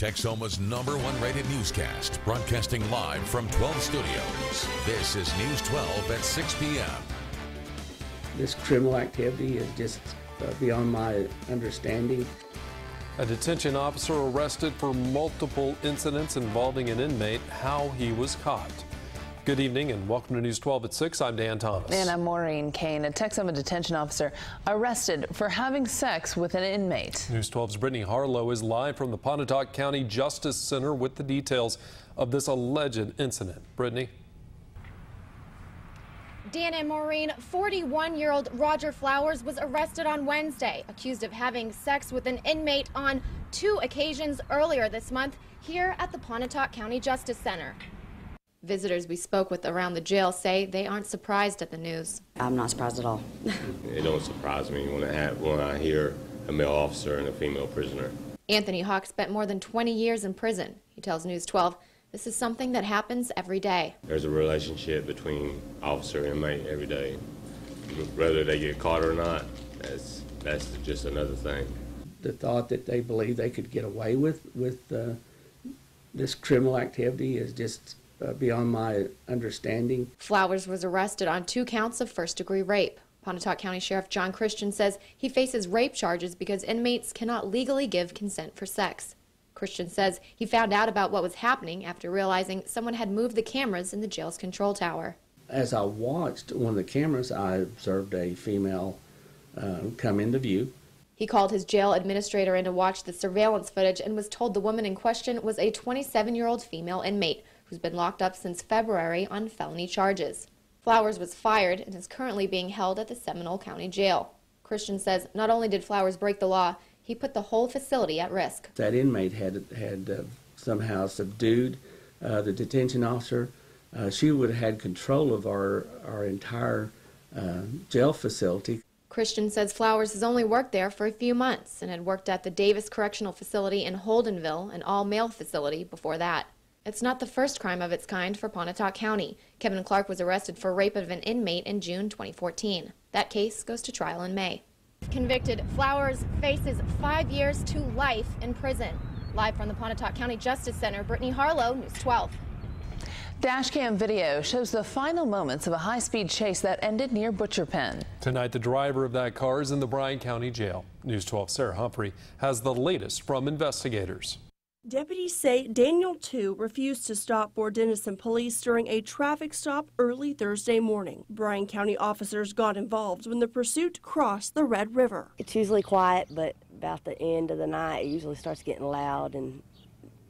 Texoma's #1 rated newscast, broadcasting live from 12 studios. This is News 12 at 6 p.m. This criminal activity is just beyond my understanding. A detention officer arrested for multiple incidents involving an inmate. How he was caught. Good evening and welcome to News 12 at 6. I'm Dan Thomas. And I'm Maureen Kane. A Texoma detention officer arrested for having sex with an inmate. News 12's Brittany Harlow is live from the Pontotoc County Justice Center with the details of this alleged incident. Brittany. Dan and Maureen, 41-year-old Roger Flowers was arrested on Wednesday, accused of having sex with an inmate on 2 occasions earlier this month here at the Pontotoc County Justice Center. Visitors we spoke with around the jail say they aren't surprised at the news. I'm not surprised at all. It don't surprise me when I hear a male officer and a female prisoner. Anthony Hawk spent more than 20 years in prison. He tells News 12 this is something that happens every day. There's a relationship between officer and inmate every day. Whether they get caught or not, that's just another thing. The thought that they believe they could get away with this criminal activity is just beyond my understanding. Flowers was arrested on 2 counts of first-degree rape. Pontotoc County Sheriff John Christian says he faces rape charges because inmates cannot legally give consent for sex. Christian says he found out about what was happening after realizing someone had moved the cameras in the jail's control tower. As I watched one of the cameras, I observed a female come into view. He called his jail administrator in to watch the surveillance footage and was told the woman in question was a 27-year-old female inmate who's been locked up since February on felony charges. Flowers was fired and is currently being held at the Seminole County Jail. Christian says not only did Flowers break the law, he put the whole facility at risk. That inmate had somehow subdued the detention officer. She would have had control of our entire jail facility. Christian says Flowers has only worked there for a few months and had worked at the Davis Correctional Facility in Holdenville, an all-male facility, before that. It's not the first crime of its kind for Pontotoc County. Kevin Clark was arrested for rape of an inmate in June 2014. That case goes to trial in May. Convicted, Flowers faces 5 years to life in prison. Live from the Pontotoc County Justice Center, Brittany Harlow, News 12. Dashcam video shows the final moments of a high-speed chase that ended near Butcher Pen. Tonight, the driver of that car is in the Bryan County Jail. News 12's Sarah Humphrey has the latest from investigators. Deputies say Daniel, too, refused to stop Fort Denison police during a traffic stop early Thursday morning. Bryan County officers got involved when the pursuit crossed the Red River. It's usually quiet, but about the end of the night, it usually starts getting loud and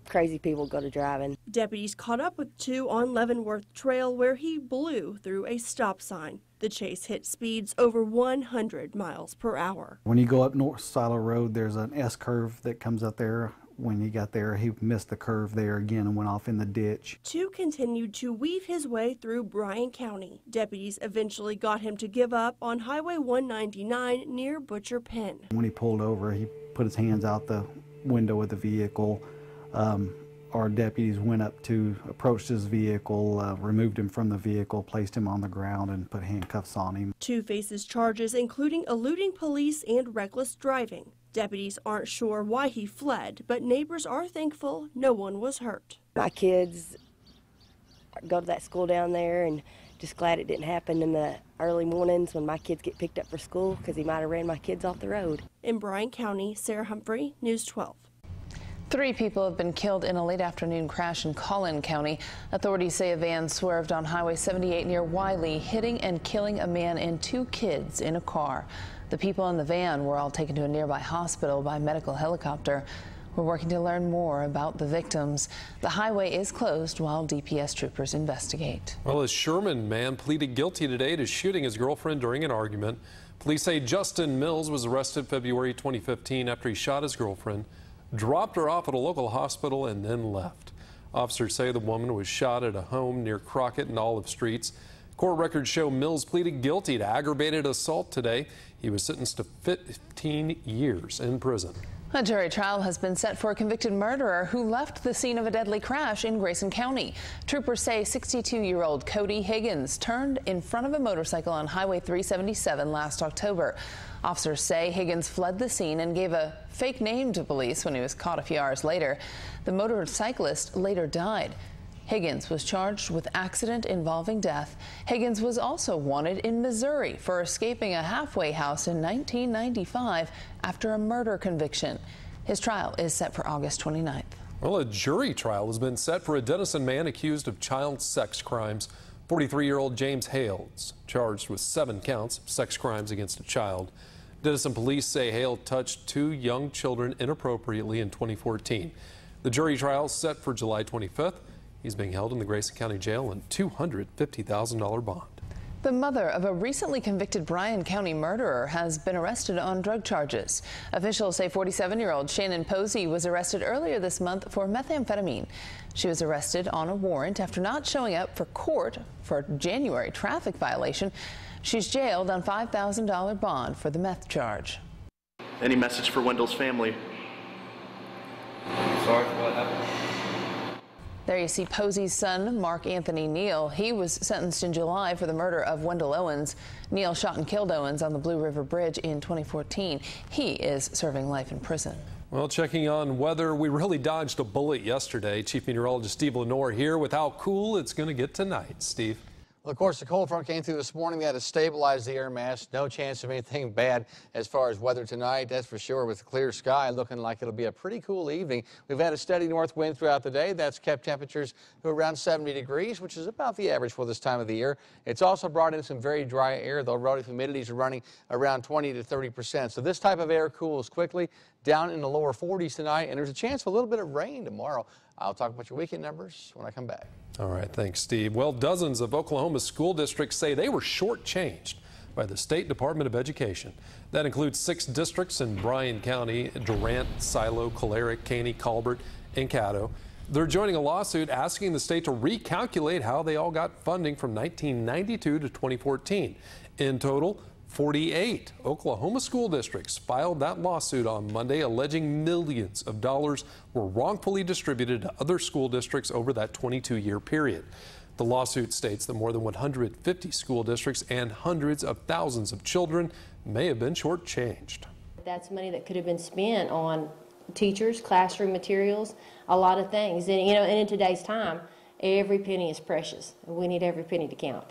crazy people go to driving. Deputies caught up with 2 on Leavenworth Trail where he blew through a stop sign. The chase hit speeds over 100 miles per hour. When you go up North Silo Road, there's an S curve that comes up there. When he got there, he missed the curve there again and went off in the ditch. 2 continued to weave his way through Bryan County. Deputies eventually got him to give up on Highway 199 near Butcher Pen. When he pulled over, he put his hands out the window of the vehicle. Our deputies went up to approach his vehicle, removed him from the vehicle, placed him on the ground, and put handcuffs on him. 2 faces charges including eluding police and reckless driving. Deputies aren't sure why he fled, but neighbors are thankful no one was hurt. My kids go to that school down there and just glad it didn't happen in the early mornings when my kids get picked up for school because he might have ran my kids off the road. In Bryan County, Sarah Humphrey, News 12. 3 people have been killed in a late afternoon crash in Collin County. Authorities say a van swerved on Highway 78 near Wiley, hitting and killing a man and 2 kids in a car. The people in the van were all taken to a nearby hospital by medical helicopter. We're working to learn more about the victims. The highway is closed while DPS troopers investigate. Well, a Sherman man pleaded guilty today to shooting his girlfriend during an argument. Police say Justin Mills was arrested February 2015 after he shot his girlfriend, dropped her off at a local hospital, and then left. Officers say the woman was shot at a home near Crockett and Olive Streets. Court records show Mills pleaded guilty to aggravated assault today. He was sentenced to 15 years in prison. A jury trial has been set for a convicted murderer who left the scene of a deadly crash in Grayson County. Troopers say 62-year-old Cody Higgins turned in front of a motorcycle on Highway 377 last October. Officers say Higgins fled the scene and gave a fake name to police when he was caught a few hours later. The motorcyclist later died. Higgins was charged with accident involving death. Higgins was also wanted in Missouri for escaping a halfway house in 1995 after a murder conviction. His trial is set for August 29th. Well, a jury trial has been set for a Denison man accused of child sex crimes. 43-year-old James Hales charged with 7 counts of sex crimes against a child. Denison police say Hale touched 2 young children inappropriately in 2014. The jury trial is set for July 25th. He's being held in the Grayson County Jail on $250,000 bond. The mother of a recently convicted Bryan County murderer has been arrested on drug charges. Officials say 47-year-old Shannon Posey was arrested earlier this month for methamphetamine. She was arrested on a warrant after not showing up for court for a January traffic violation. She's jailed on $5,000 bond for the meth charge. Any message for Wendell's family? Sorry for what happened. There you see Posey's son, Mark Anthony Neal. He was sentenced in July for the murder of Wendell Owens. Neal shot and killed Owens on the Blue River Bridge in 2014. He is serving life in prison. Well, checking on weather, we really dodged a bullet yesterday. Chief Meteorologist Steve Lenore here with how cool it's going to get tonight. Steve. Well, of course, the cold front came through this morning. They had to stabilize the air mass. No chance of anything bad as far as weather tonight, that's for sure, with a clear sky looking like it'll be a pretty cool evening. We've had a steady north wind throughout the day. That's kept temperatures to around 70 degrees, which is about the average for this time of the year. It's also brought in some very dry air, though relative humidities are running around 20 to 30%. So this type of air cools quickly down in the lower 40s tonight, and there's a chance for a little bit of rain tomorrow. I'll talk about your weekend numbers when I come back. All right, thanks, Steve. Well, dozens of Oklahoma school districts say they were shortchanged by the State Department of Education. That includes 6 districts in Bryan County: Durant, Silo, Caleric, Caney, Colbert, and Caddo. They're joining a lawsuit asking the state to recalculate how they all got funding from 1992 to 2014. In total, 48 Oklahoma school districts filed that lawsuit on Monday, alleging millions of dollars were wrongfully distributed to other school districts over that 22-year period. The lawsuit states that more than 150 school districts and hundreds of thousands of children may have been shortchanged. That's money that could have been spent on teachers, classroom materials, a lot of things. And, you know, and in today's time, every penny is precious. We need every penny to count.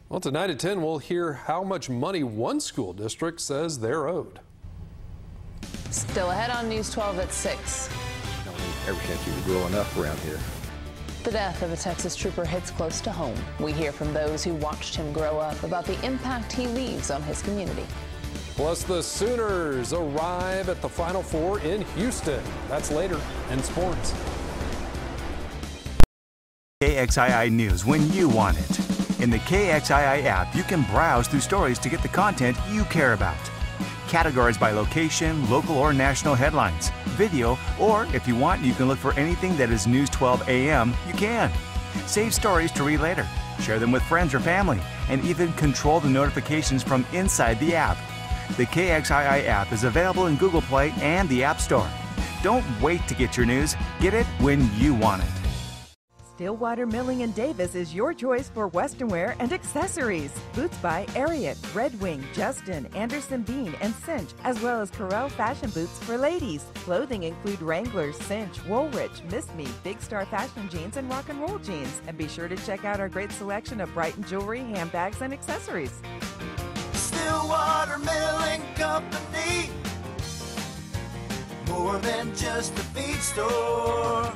Well, tonight at 10, we'll hear how much money one school district says they're owed. Still ahead on News 12 at 6. Ever since he was growing up around here. The death of a Texas trooper hits close to home. We hear from those who watched him grow up about the impact he leaves on his community. Plus, the Sooners arrive at the Final Four in Houston. That's later in sports. KXII News when you want it. In the KXII app, you can browse through stories to get the content you care about. Categorized by location, local or national headlines, video, or if you want, you can look for anything that is News 12 AM, you can. Save stories to read later, share them with friends or family, and even control the notifications from inside the app. The KXII app is available in Google Play and the App Store. Don't wait to get your news. Get it when you want it. Stillwater Milling & Davis is your choice for western wear and accessories. Boots by Ariat, Red Wing, Justin, Anderson Bean, and Cinch, as well as Corel fashion boots for ladies. Clothing include Wrangler, Cinch, Woolrich, Miss Me, Big Star fashion jeans, and rock and roll jeans. And be sure to check out our great selection of Brighton jewelry, handbags, and accessories. Stillwater Milling Company, more than just a feed store.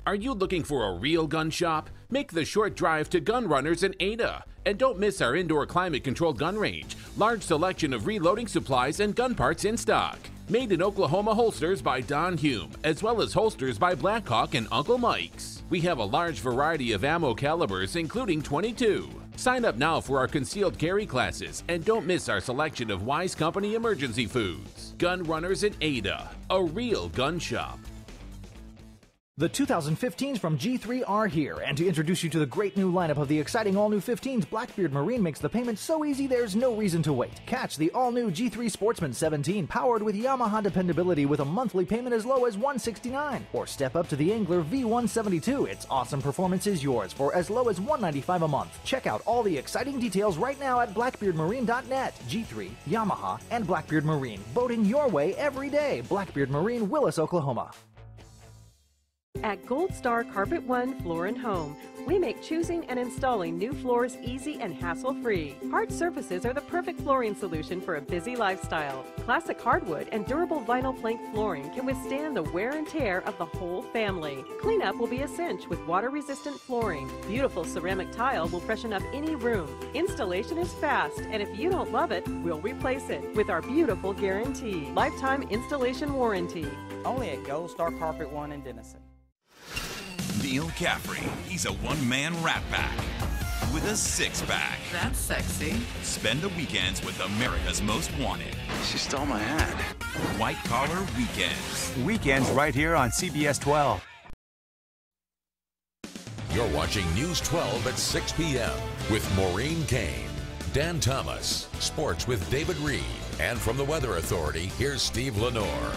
Are you looking for a real gun shop? Make the short drive to Gun Runners in Ada. And don't miss our indoor climate-controlled gun range. Large selection of reloading supplies and gun parts in stock. Made in Oklahoma holsters by Don Hume, as well as holsters by Blackhawk and Uncle Mike's. We have a large variety of ammo calibers, including .22. Sign up now for our concealed carry classes, and don't miss our selection of Wise Company emergency foods. Gun Runners in Ada, a real gun shop. The 2015s from G3 are here, and to introduce you to the great new lineup of the exciting all-new 15s, Blackbeard Marine makes the payment so easy there's no reason to wait. Catch the all-new G3 Sportsman 17 powered with Yamaha dependability with a monthly payment as low as $169. Or step up to the Angler V172. Its awesome performance is yours for as low as $195 a month. Check out all the exciting details right now at blackbeardmarine.net. G3, Yamaha, and Blackbeard Marine. Boating your way every day. Blackbeard Marine, Willis, Oklahoma. At Gold Star Carpet One Floor and Home, we make choosing and installing new floors easy and hassle-free. Hard surfaces are the perfect flooring solution for a busy lifestyle. Classic hardwood and durable vinyl plank flooring can withstand the wear and tear of the whole family. Cleanup will be a cinch with water-resistant flooring. Beautiful ceramic tile will freshen up any room. Installation is fast, and if you don't love it, we'll replace it with our beautiful guarantee. Lifetime installation warranty. Only at Gold Star Carpet One in Denison. Neil Caffrey, he's a one-man rat pack with a six-pack. That's sexy. Spend the weekends with America's Most Wanted. She stole my ad. White Collar Weekends. Weekends right here on CBS 12. You're watching News 12 at 6 p.m. with Maureen Kane, Dan Thomas, Sports with David Reed, and from the Weather Authority, here's Steve Lenore.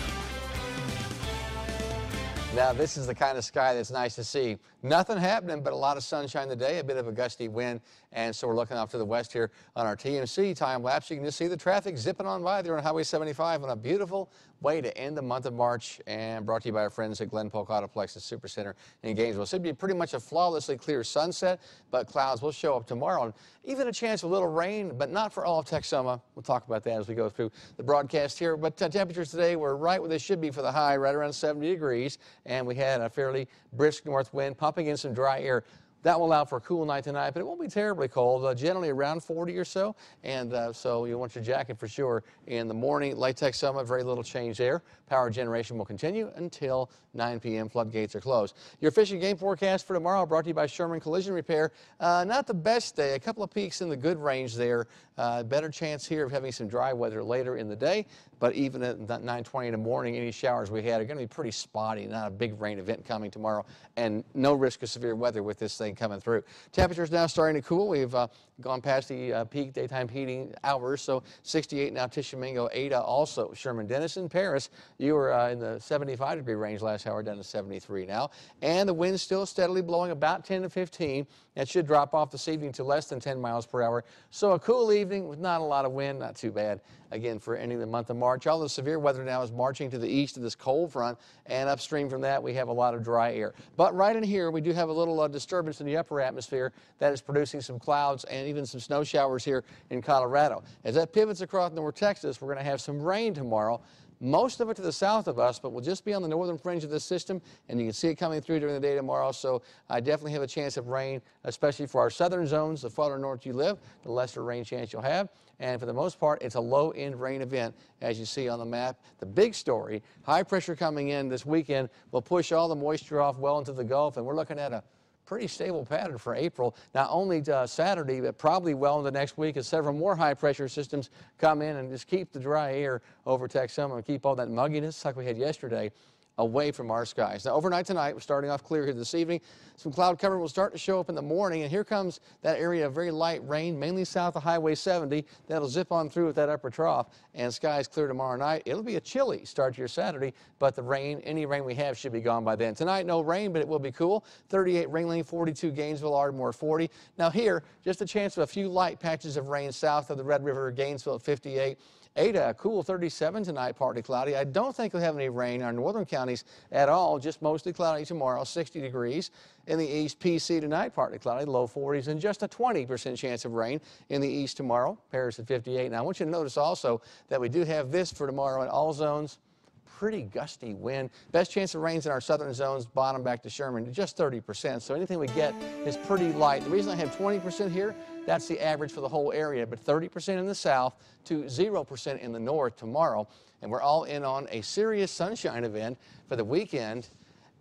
Now, this is the kind of sky that's nice to see. Nothing happening, but a lot of sunshine today, a bit of a gusty wind, and so we're looking off to the west here on our TMC time lapse. You can just see the traffic zipping on by there on Highway 75 on a beautiful way to end the month of March, and brought to you by our friends at Glen Polk Autoplex and Supercenter in Gainesville. So it'd be pretty much a flawlessly clear sunset, but clouds will show up tomorrow, and even a chance of a little rain, but not for all of Texoma. We'll talk about that as we go through the broadcast here. But temperatures today were right where they should be for the high, right around 70 degrees, and we had a fairly brisk north wind pumping in some dry air. That will allow for a cool night tonight, but it won't be terribly cold, generally around 40 or so, and so you'll want your jacket for sure in the morning. Late Texoma, very little change there. Power generation will continue until 9 p.m. Floodgates are closed. Your fishing game forecast for tomorrow brought to you by Sherman Collision Repair. Not the best day. A couple of peaks in the good range there. Better chance here of having some dry weather later in the day, but even at 9:20 in the morning, any showers we had are going to be pretty spotty. Not a big rain event coming tomorrow, and no risk of severe weather with this thing coming through. Temperatures now starting to cool. We've gone past the peak daytime heating hours, so 68 now. Tishomingo, Ada, also Sherman, Denison, Paris. You were in the 75-degree range last hour, down to 73 now, and the wind's still steadily blowing about 10 to 15. That should drop off this evening to less than 10 miles per hour. So a cool evening with not a lot of wind, not too bad. Again, for ending the month of March. All the severe weather now is marching to the east of this cold front, and upstream from that we have a lot of dry air. But right in here we do have a little disturbance in the upper atmosphere that is producing some clouds and even some snow showers here in Colorado. As that pivots across North Texas, we're going to have some rain tomorrow. Most of it to the south of us, but we'll just be on the northern fringe of this system, and you can see it coming through during the day tomorrow. So I definitely have a chance of rain, especially for our southern zones. The farther north you live, the lesser rain chance you'll have. And for the most part, it's a low-end rain event, as you see on the map. The big story, high pressure coming in this weekend will push all the moisture off well into the Gulf, and we're looking at a pretty stable pattern for April. Not only Saturday, but probably well into next week as several more high-pressure systems come in and just keep the dry air over Texoma and keep all that mugginess like we had yesterday away from our skies. Now, overnight tonight, we're starting off clear here this evening. Some cloud cover will start to show up in the morning, and here comes that area of very light rain, mainly south of Highway 70. That'll zip on through with that upper trough, and skies clear tomorrow night. It'll be a chilly start to your Saturday, but the rain, any rain we have should be gone by then. Tonight, no rain, but it will be cool. 38 Ringling, 42 Gainesville, Ardmore 40. Now here, just a chance of a few light patches of rain south of the Red River, Gainesville at 58. Ada, cool 37 tonight, partly cloudy. I don't think we'll have any rain in our northern counties at all, just mostly cloudy tomorrow, 60 degrees. In the east, PC tonight, partly cloudy, low 40s, and just a 20% chance of rain in the east tomorrow. Paris at 58. Now, I want you to notice also that we do have this for tomorrow in all zones. Pretty gusty wind. Best chance of rains in our southern zones, bottom back to Sherman, just 30%. So anything we get is pretty light. The reason I have 20% here, that's the average for the whole area, but 30% in the south to 0% in the north tomorrow. And we're all in on a serious sunshine event for the weekend.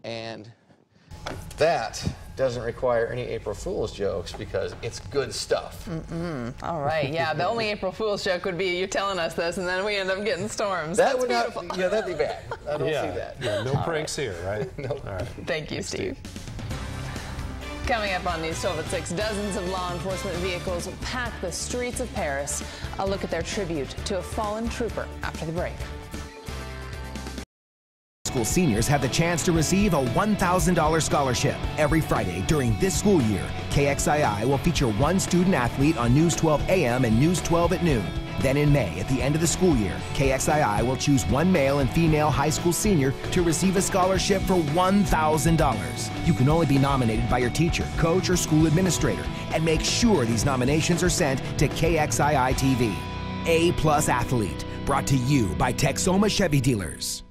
And That doesn't require any April Fool's jokes because it's good stuff. All right, yeah, the only April Fool's joke would be you telling us this and then we end up getting storms. That That's would beautiful. not, yeah, that'd be bad. I don't see that. Yeah, no pranks here, right? No. All right. Thank you, Steve. Coming up on News 12 at 6, dozens of law enforcement vehicles pack the streets of Paris. A look at their tribute to a fallen trooper after the break. School seniors have the chance to receive a $1,000 scholarship. Every Friday during this school year, KXII will feature one student athlete on News 12 AM and News 12 at noon. Then in May, at the end of the school year, KXII will choose one male and female high school senior to receive a scholarship for $1,000. You can only be nominated by your teacher, coach, or school administrator, and make sure these nominations are sent to KXII-TV. A+ Athlete, brought to you by Texoma Chevy Dealers.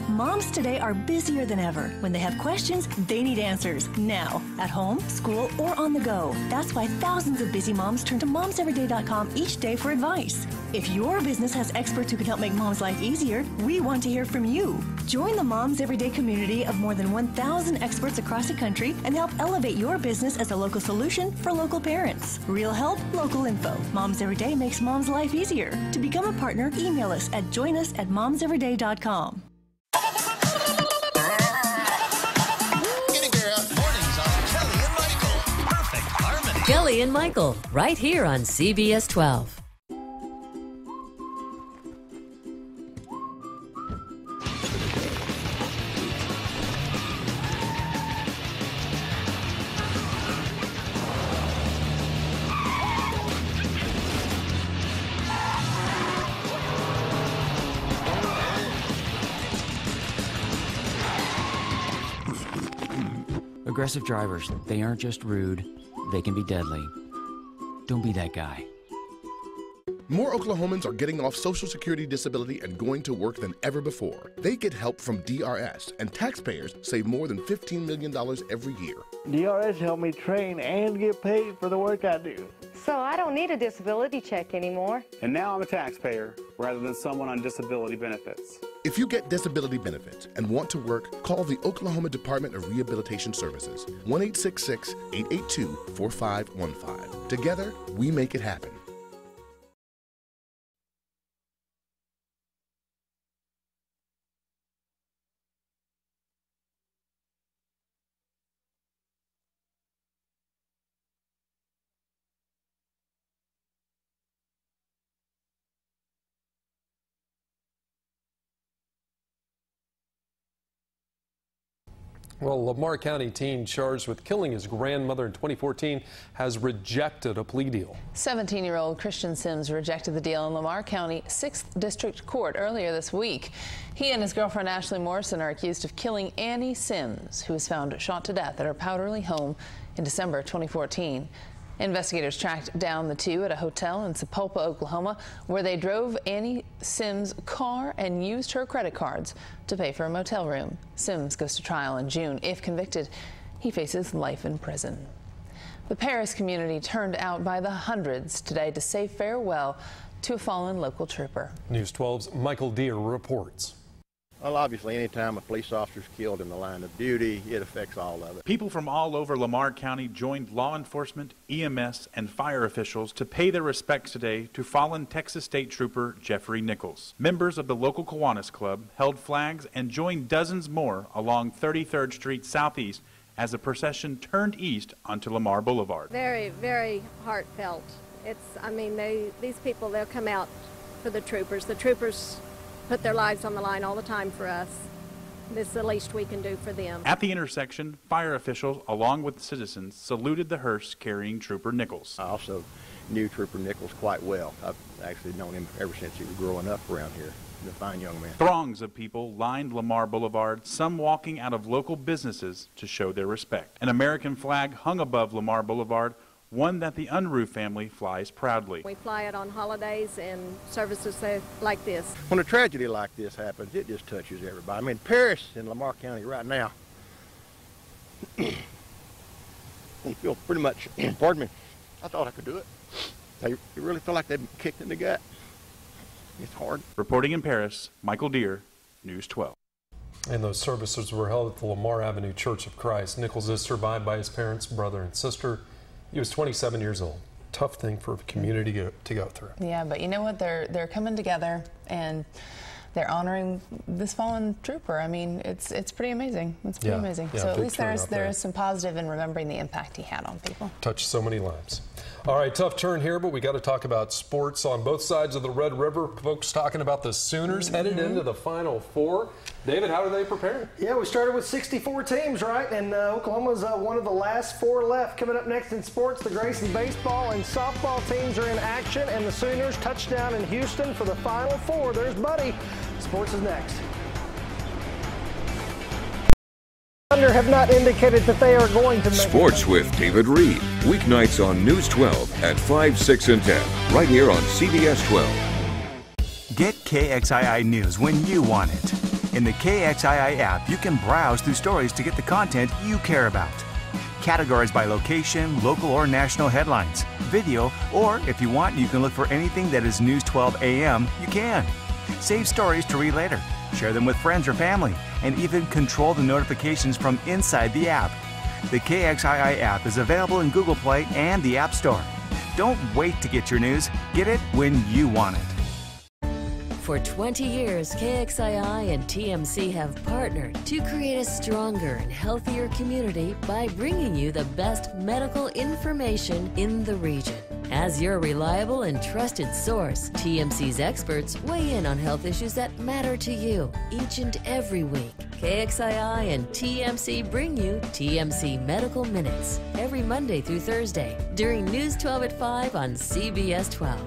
Moms today are busier than ever. When they have questions, they need answers now, at home, school, or on the go. That's why thousands of busy moms turn to momseveryday.com each day for advice. If your business has experts who can help make mom's life easier, we want to hear from you. Join the Moms Everyday community of more than 1,000 experts across the country and help elevate your business as a local solution for local parents. Real help, local info. Moms Everyday makes mom's life easier. To become a partner, email us at joinus@momseveryday.com. Kelly and Michael, right here on CBS 12. Aggressive drivers, they aren't just rude, they can be deadly. Don't be that guy. More Oklahomans are getting off Social Security disability and going to work than ever before. They get help from DRS, and taxpayers save more than $15 million every year. DRS helped me train and get paid for the work I do. So I don't need a disability check anymore. And now I'm a taxpayer rather than someone on disability benefits. If you get disability benefits and want to work, call the Oklahoma Department of Rehabilitation Services, 1-866-882-4515. Together, we make it happen. Well, Lamar County teen charged with killing his grandmother in 2014 has rejected a plea deal. 17-year-old Christian Sims rejected the deal in Lamar County 6th District Court earlier this week. He and his girlfriend Ashley Morrison are accused of killing Annie Sims, who was found shot to death at her Powderly home in December 2014. Investigators tracked down the two at a hotel in Sapulpa, Oklahoma, where they drove Annie Sims' car and used her credit cards to pay for a motel room. Sims goes to trial in June. If convicted, he faces life in prison. The Paris community turned out by the hundreds today to say farewell to a fallen local trooper. News 12's Michael Deere reports. Well, obviously, anytime a police officer is killed in the line of duty, it affects all of it. People from all over Lamar County joined law enforcement, EMS, and fire officials to pay their respects today to fallen Texas State Trooper Jeffrey Nichols. Members of the local Kiwanis Club held flags and joined dozens more along 33rd Street Southeast as the procession turned east onto Lamar Boulevard. Very, very heartfelt. These people, they'll come out for the troopers. The troopers put their lives on the line all the time for us. This is the least we can do for them. At the intersection, fire officials, along with citizens, saluted the hearse carrying Trooper Nichols. I also knew Trooper Nichols quite well. I've actually known him ever since he was growing up around here. He's a fine young man. Throngs of people lined Lamar Boulevard, some walking out of local businesses to show their respect. An American flag hung above Lamar Boulevard, one that the Unruh family flies proudly. We fly it on holidays and services like this. When a tragedy like this happens, it just touches everybody. I mean, Paris in Lamar County right now, I feel pretty much, pardon me, I thought I could do it. They really feel like they've been kicked in the gut. It's hard. Reporting in Paris, Michael Deere, News 12. And those services were held at the Lamar Avenue Church of Christ. Nichols is survived by his parents, brother, and sister. He was 27 years old. Tough thing for a community to go through. Yeah, but you know what? They're coming together and they're honoring this fallen trooper. I mean, it's pretty amazing. It's pretty amazing. Yeah, so at least there is some positive in remembering the impact he had on people. Touched so many lives. All right, tough turn here, but we got to talk about sports on both sides of the Red River. Folks talking about the Sooners headed into the Final Four. David, how are they preparing? Yeah, we started with 64 teams, right? And Oklahoma's one of the last 4 left. Coming up next in sports, the Grayson baseball and softball teams are in action, and the Sooners touchdown in Houston for the Final Four. There's Buddy. Sports is next. Thunder have not indicated that they are going to make Sports with David Reed, weeknights on News 12 at 5, 6, and 10, right here on CBS 12. Get KXII News when you want it. In the KXII app, you can browse through stories to get the content you care about. Categorized by location, local or national headlines, video, or if you want, you can look for anything that is News 12 AM, you can. Save stories to read later. Share them with friends or family, and even control the notifications from inside the app. The KXII app is available in Google Play and the App Store. Don't wait to get your news. Get it when you want it. For 20 years, KXII and TMC have partnered to create a stronger and healthier community by bringing you the best medical information in the region. As your reliable and trusted source, TMC's experts weigh in on health issues that matter to you each and every week. KXII and TMC bring you TMC Medical Minutes every Monday through Thursday during News 12 at 5 on CBS 12.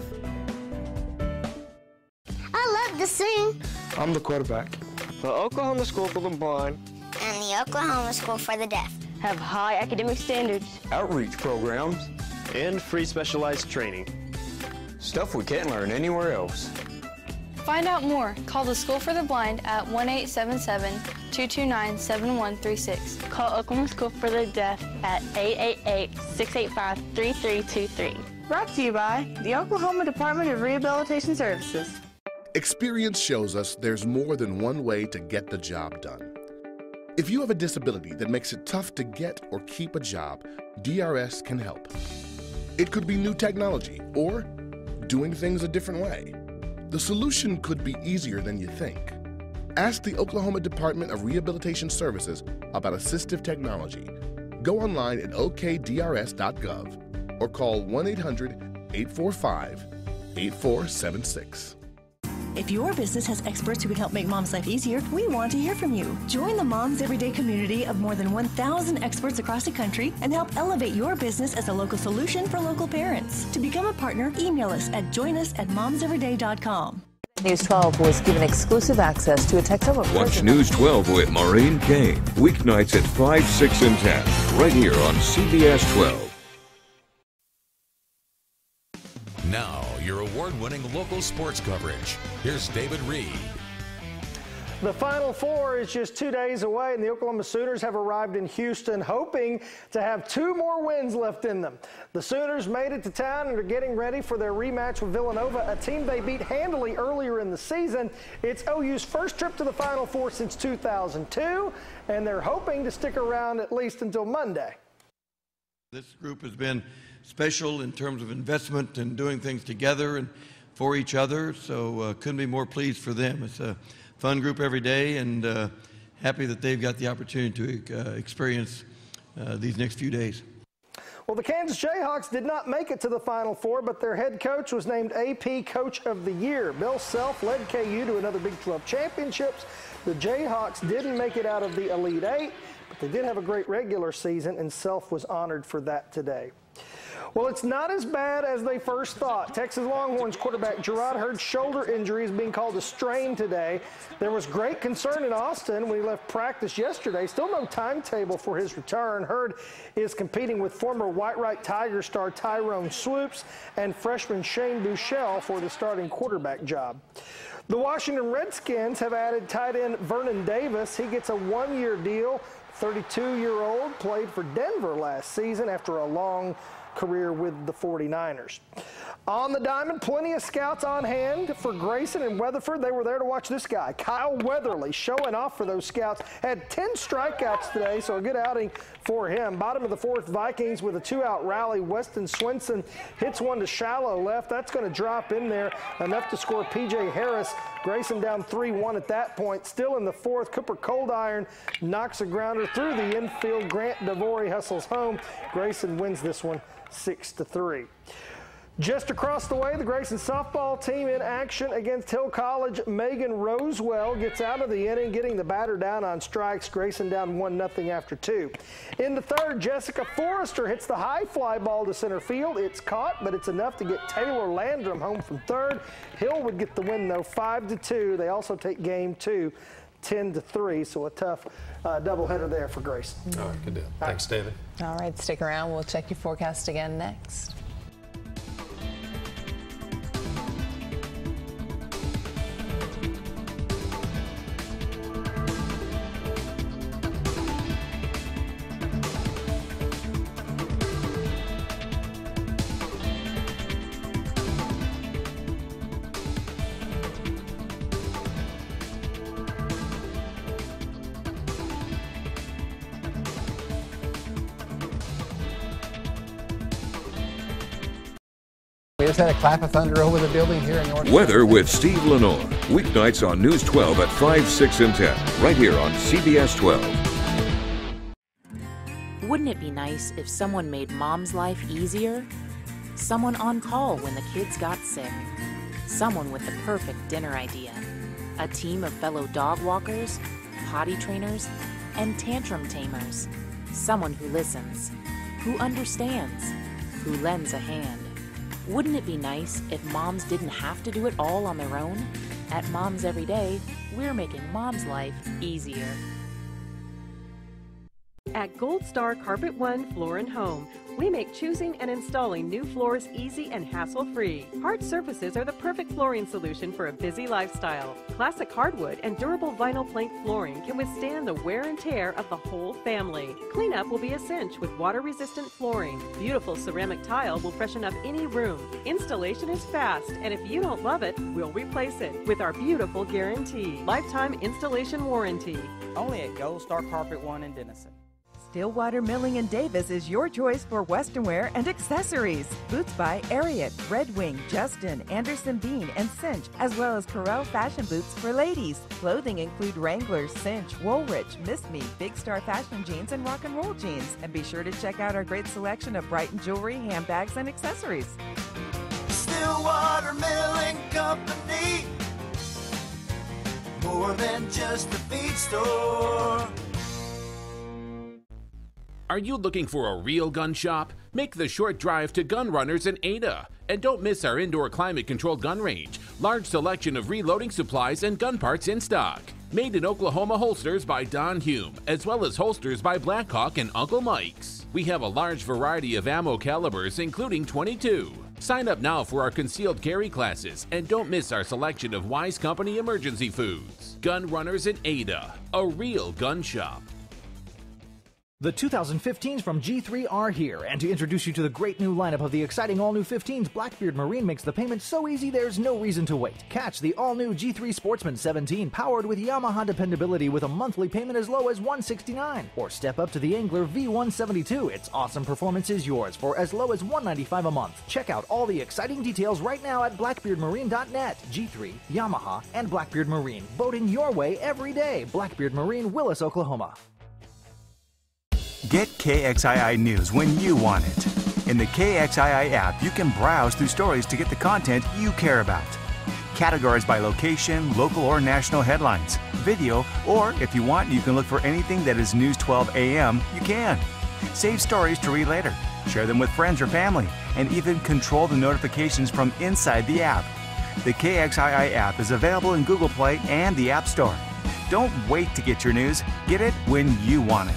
I love to sing. I'm the quarterback. The Oklahoma School for the Blind and the Oklahoma School for the Deaf have high academic standards, outreach programs, and free specialized training. Stuff we can't learn anywhere else. Find out more. Call the School for the Blind at 1-877-229-7136. Call Oklahoma School for the Deaf at 888-685-3323. Brought to you by the Oklahoma Department of Rehabilitation Services. Experience shows us there's more than one way to get the job done. If you have a disability that makes it tough to get or keep a job, DRS can help. It could be new technology or doing things a different way. The solution could be easier than you think. Ask the Oklahoma Department of Rehabilitation Services about assistive technology. Go online at okdrs.gov or call 1-800-845-8476. If your business has experts who can help make mom's life easier, we want to hear from you. Join the Moms Everyday community of more than 1,000 experts across the country and help elevate your business as a local solution for local parents. To become a partner, email us at joinus@momseveryday.com. News 12 was given exclusive access to a text of Watch News 12 with Maureen Kane, weeknights at 5, 6, and 10, right here on CBS 12. Now, your award-winning local sports coverage. Here's David Reed. The Final Four is just 2 days away, and the Oklahoma Sooners have arrived in Houston hoping to have 2 more wins left in them. The Sooners made it to town and are getting ready for their rematch with Villanova, a team they beat handily earlier in the season. It's OU's first trip to the Final Four since 2002, and they're hoping to stick around at least until Monday. This group has been special in terms of investment and doing things together and for each other, so couldn't be more pleased for them. It's a fun group every day, and happy that they've got the opportunity to experience these next few days. Well, the Kansas Jayhawks did not make it to the Final Four, but their head coach was named AP Coach of the Year. Bill Self led KU to another Big 12 championships. The Jayhawks didn't make it out of the Elite Eight, but they did have a great regular season, and Self was honored for that today. Well, it's not as bad as they first thought. Texas Longhorns quarterback Jerrod Hurd's shoulder injury is being called a strain today. There was great concern in Austin when he left practice yesterday. Still no timetable for his return. Hurd is competing with former White-Right Tiger star Tyrone Swoops and freshman Shane Buechele for the starting quarterback job. The Washington Redskins have added tight end Vernon Davis. He gets a 1-year deal, 32-year-old played for Denver last season after a long career with the 49ers. On the diamond, plenty of scouts on hand for Grayson and Weatherford. They were there to watch this guy, Kyle Weatherly, showing off for those scouts. Had 10 strikeouts today, so a good outing for him. Bottom of the fourth, Vikings with a 2-out rally. Weston Swenson hits one to shallow left. That's going to drop in there, enough to score P.J. Harris. Grayson down 3-1 at that point. Still in the fourth, Cooper Coldiron knocks a grounder through the infield. Grant DeVore hustles home. Grayson wins this one 6-3. Just across the way, the Grayson softball team in action against Hill College. Megan Rosewell gets out of the inning, getting the batter down on strikes. Grayson down 1-0 after 2. In the third, Jessica Forrester hits the high fly ball to center field. It's caught, but it's enough to get Taylor Landrum home from third. Hill would get the win, though, 5-2. They also take game 2, 10-3, so a tough doubleheader there for Grayson. All right, good deal. Thanks, David. All right, stick around. We'll check your forecast again next. We just had a clap of thunder over the building here in North. Weather with Steve Lenore. Weeknights on News 12 at 5, 6, and 10. Right here on CBS 12. Wouldn't it be nice if someone made mom's life easier? Someone on call when the kids got sick. Someone with the perfect dinner idea. A team of fellow dog walkers, potty trainers, and tantrum tamers. Someone who listens, who understands, who lends a hand. Wouldn't it be nice if moms didn't have to do it all on their own? At Moms Every Day, we're making mom's life easier. At Gold Star Carpet One Floor & Home, we make choosing and installing new floors easy and hassle-free. Hard surfaces are the perfect flooring solution for a busy lifestyle. Classic hardwood and durable vinyl plank flooring can withstand the wear and tear of the whole family. Cleanup will be a cinch with water-resistant flooring. Beautiful ceramic tile will freshen up any room. Installation is fast, and if you don't love it, we'll replace it with our beautiful guarantee. Lifetime installation warranty. Only at Gold Star Carpet One in Denison. Stillwater Milling & Davis is your choice for western wear and accessories. Boots by Ariat, Red Wing, Justin, Anderson Bean, and Cinch, as well as Corel fashion boots for ladies. Clothing include Wrangler, Cinch, Woolrich, Miss Me, Big Star fashion jeans, and rock and roll jeans. And be sure to check out our great selection of Brighton jewelry, handbags, and accessories. Stillwater Milling Company, more than just a feed store. Are you looking for a real gun shop? Make the short drive to Gun Runners in Ada. And don't miss our indoor climate-controlled gun range. Large selection of reloading supplies and gun parts in stock. Made in Oklahoma holsters by Don Hume, as well as holsters by Blackhawk and Uncle Mike's. We have a large variety of ammo calibers, including .22. Sign up now for our concealed carry classes, and don't miss our selection of Wise Company emergency foods. Gun Runners in Ada, a real gun shop. The 2015s from G3 are here, and to introduce you to the great new lineup of the exciting all-new 15s, Blackbeard Marine makes the payment so easy there's no reason to wait. Catch the all-new G3 Sportsman 17 powered with Yamaha dependability with a monthly payment as low as $169. Or step up to the Angler V172. Its awesome performance is yours for as low as $195 a month. Check out all the exciting details right now at blackbeardmarine.net. G3, Yamaha, and Blackbeard Marine. Boating your way every day. Blackbeard Marine, Willis, Oklahoma. Get KXII News when you want it. In the KXII app, you can browse through stories to get the content you care about. Categorized by location, local or national headlines, video, or if you want, you can look for anything that is News 12 AM, you can. Save stories to read later, share them with friends or family, and even control the notifications from inside the app. The KXII app is available in Google Play and the App Store. Don't wait to get your news. Get it when you want it.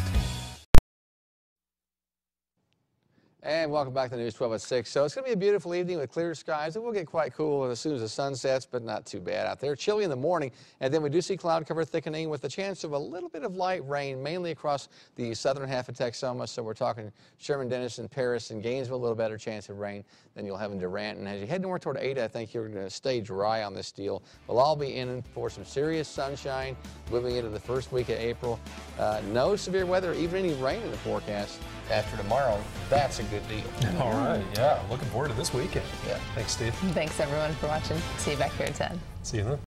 And welcome back to News 12 at 6. So it's going to be a beautiful evening with clear skies. It will get quite cool as soon as the sun sets, but not too bad out there. Chilly in the morning, and then we do see cloud cover thickening with the chance of a little bit of light rain, mainly across the southern half of Texoma. So we're talking Sherman, Denison, Paris, and Gainesville, a little better chance of rain than you'll have in Durant. And as you head north toward Ada, I think you're going to stay dry on this deal. We'll all be in for some serious sunshine moving into the first week of April. No severe weather, even any rain in the forecast. After tomorrow, that's a good deal. All right, yeah, looking forward to this weekend. Yeah. Thanks, Steve. Thanks, everyone, for watching. See you back here at 10. See you then.